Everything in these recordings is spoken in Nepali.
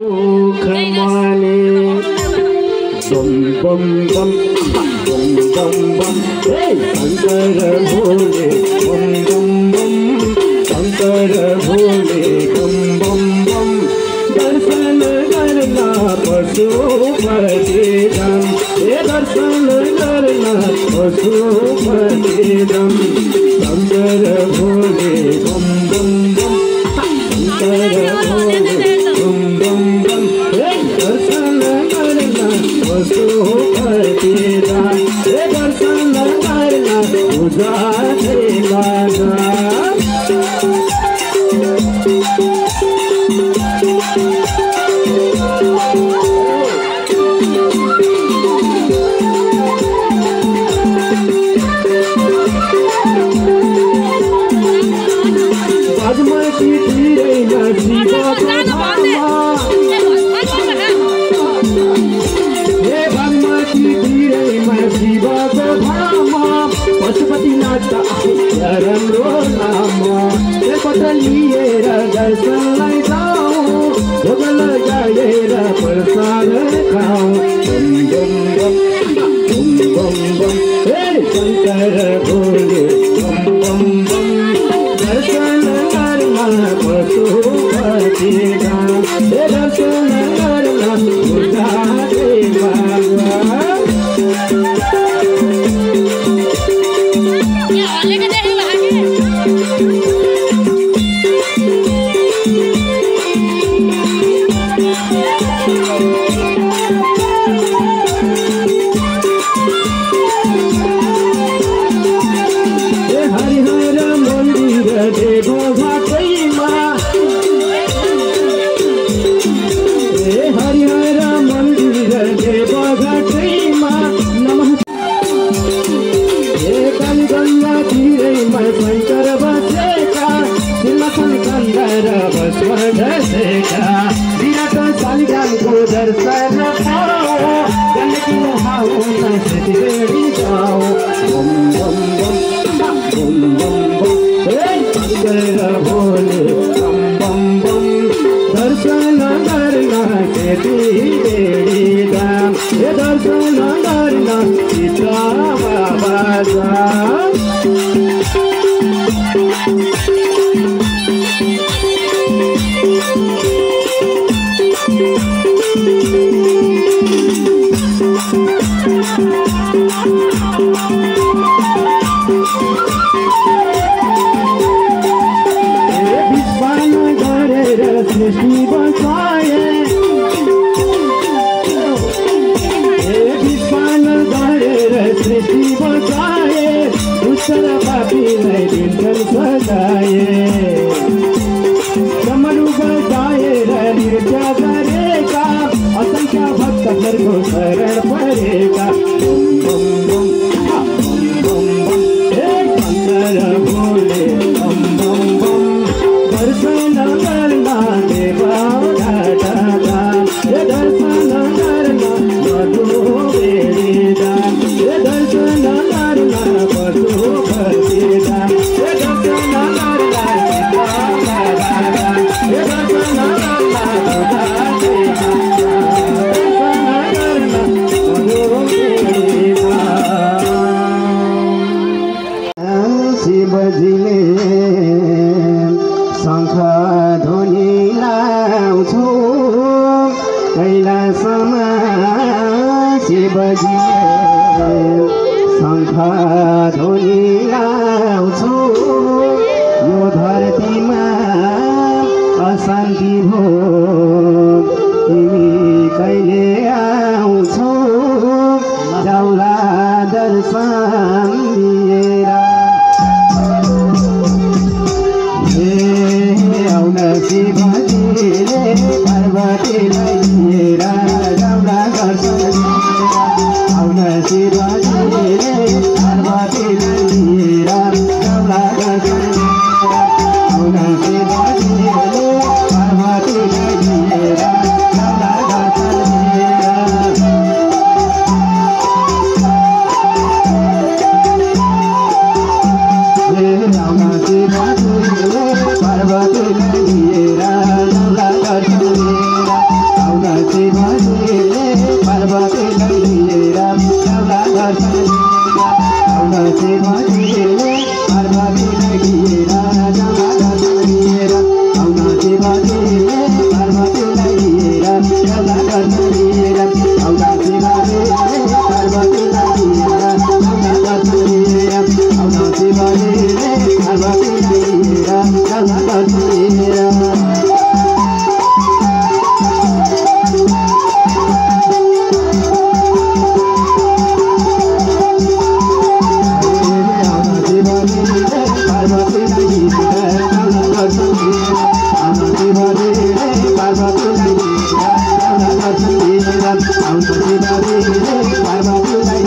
खमाने बम बम बम बम बम बम शंकर भोले बम बम बम शंकर भोले बम बम बम दर्शन करना पशुपति धाम दर्शन करना पशुपति धाम शंकर भोले बम बम बम शंकर भोले बम बम बम दर्शन करना पशुपति धाम दर्शन करना पूजा देवागा पशुपतिनाथ राम्रो नाम पत्र लिएर दर्शनलाई जाऊ भोग लगाएर प्रसाद खाऊ बम बम बम बम बम शंकर भोले बम बम बम दर्शन करना पशुपति धाम दर्शन करना पूजा देवागा दर्शन पाओ गंदगी हाओ नशे बेड़ी जाओ बम बम बम बम बम बम शंकर भोले बम बम बम दर्शन करना बेड़ी दाम दर्शन करना सीता बाबा धाम सृष्टि बचाए विश्वान गरेर सृष्टि बचाए उत्तर पापीलाई दिन्छन् सजाए डमरू बजाएर नृत्य गरेका असंख्य भक्तहरूको शरण परेका बम बम बम बम बम शंकर भोले बम बम बम दर्शन करना देवाघाटा दर्शन करना मधु बेड़ा दर्शन करना पशुपति धाम दर्शन करना दर्शन करना मधु बेड़ा शिवजीले शंख ध्वनि लाउँछु कैलासमा शिवजीले शंख ध्वनि लाउँछु यो धरतीमा अशान्ति भो तिमी कहिले आउँछौ जाउला दर्शन दिएर शिवजीले पार्वतीलाई लिएर जाउला दर्शन आउन शिवजीले पार्वतीलाई लिएर जाउला दर्शन आउन शिवजीले पार्वतीलाई लिएर जाउला दर्शन पार्वतीलाई लिएर जाउला दर्शन आउन शिवजीले पार्वतीलाई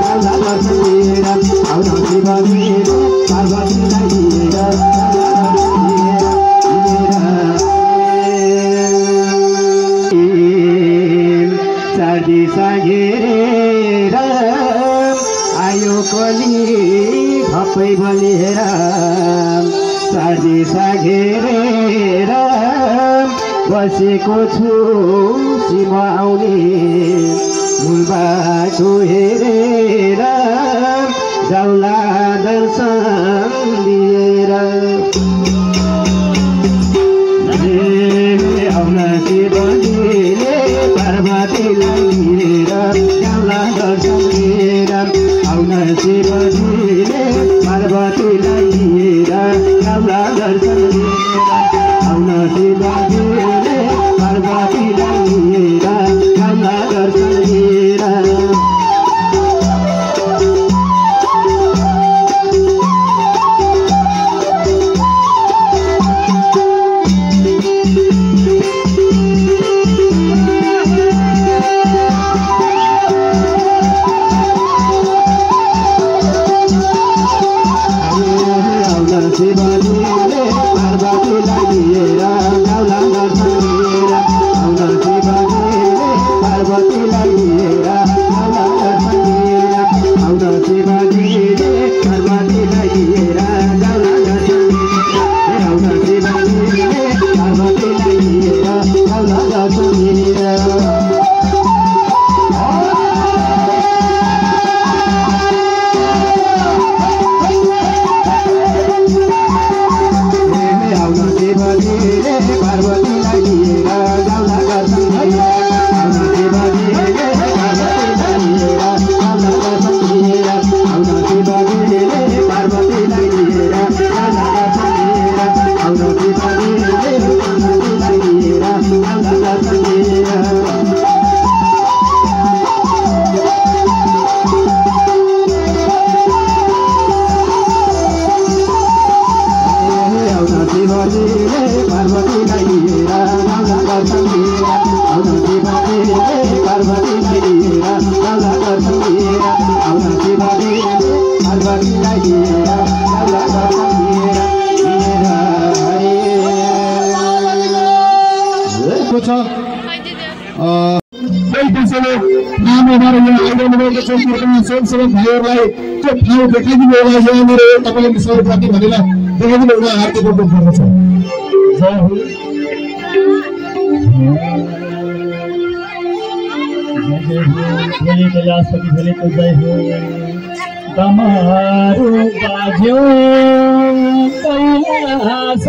गाउँला दर्शन दिएर आउन शिवजीले पार्वतीलाई लिएर चाँदी सागेर आयो कली खप्पै बलिएर चाँदी सागेर बसेको छु सीमा आउने मूल बाटो हेरेर जाउला दर्शन दिएर आउन शिवजीले पार्वतीलाई लिएर जाउला दर्शन दिएर आउन शिवजीले पार्वतीलाई लिएर जाउला दर्शन दिएर आउन शिवजीले पार्वतीलाई लिएर जाउला दर्शन दिएर शिवजीले पार्वतीलाई लिएर जाउला दर्शन दिएर आउन शिवजीले पार्वतीलाई लिएर जाउला दर्शन दिएर आउन शिवजीले पार्वतीलाई लिएर जाउला दर्शन दिएर आउन शिवजीले पार्वतीलाई लिएर जाउला दर्शन दिएर पार्वतीलाई लिएर जाउला दर्शन दिएर आउन शिवजीले पार्वतीलाई लिएर जाउला दर्शन दिएर आउन शिवजीले पार्वतीलाई लिएर जाउला दर्शन दिएर आउन शिवजीले पार्वतीलाई लिएर जाउला दर्शन दिएर शिवजीले पार्वतीलाई लिएर जाउला दर्शन दिएर आउन शिवजीले पार्वतीलाई लिएर जाउला दर्शन दिएर आउन शिवजीले पार्वतीलाई लिएर जाउला दर्शन दिएर त्यसैले नामबाट यहाँ आइरहनुभएको छ स्वयंसेवक भाइहरूलाई त्यो ठाउँ देखाइदिनु होला यहाँनिर तपाईँले सर्वप्रति भनेर देखाइदिनु होला हार्दिक अनुरोध गर्दछ कैलाशपति भनेको जय हो दमारू बाज्यो कैलाश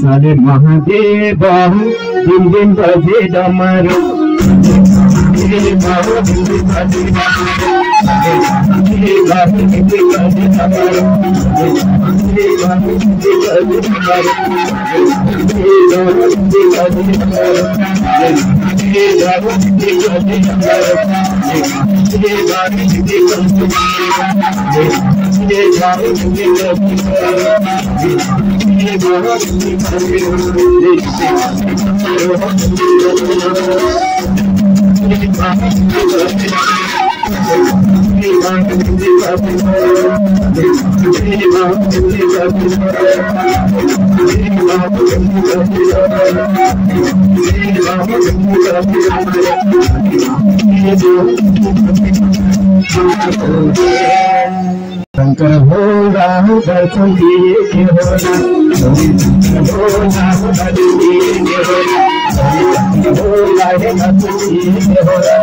सारे महादेव दिन दिन बजे डमरू शंकर भोला दर्शन दिए के होला भोला दिए के होला भोला रे दर्शन दिए के होला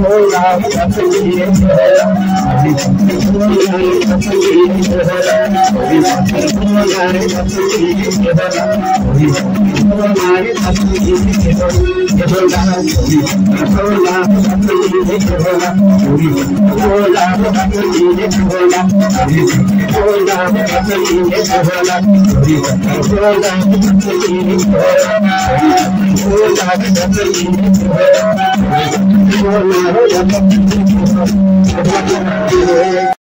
भोला दर्शन दिए के होला भोला रे दर्शन दिए के होला भोला रे दर्शन दिए के होला भोला रे दर्शन दिए के होला भोला दर्शन दिए के होला भोला दर्शन दिए के होला भोला दर्शन दिए के होला भोला दर्शन दिए के होला भोला दर्शन दिए के होला भोला दर्शन दिए के होला